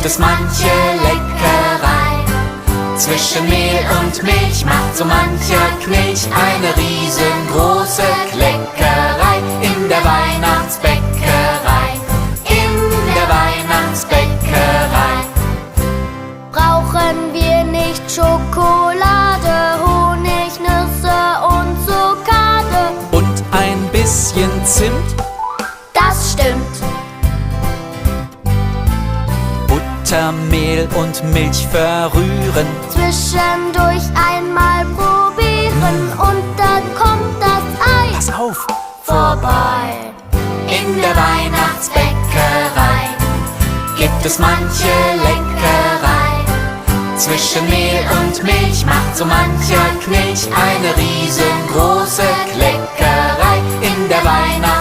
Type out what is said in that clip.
gibt es manche Leckerei. Zwischen Mehl und Milch macht so mancher Knilch eine riesengroße Kleckerei in der Weihnachtsbäckerei. In der Weihnachtsbäckerei. Brauchen wir nicht Schokolade, Honig, Nüsse und Zuckade? Und ein bisschen Zimt? Das stimmt. Butter, Mehl und Milch verrühren. Zwischendurch einmal probieren und dann kommt das Ei Pass auf! vorbei. In der Weihnachtsbäckerei gibt es manche Leckerei. Zwischen Mehl und Milch macht so mancher Knilch eine riesengroße Kleckerei in der Weihnachtsbäckerei.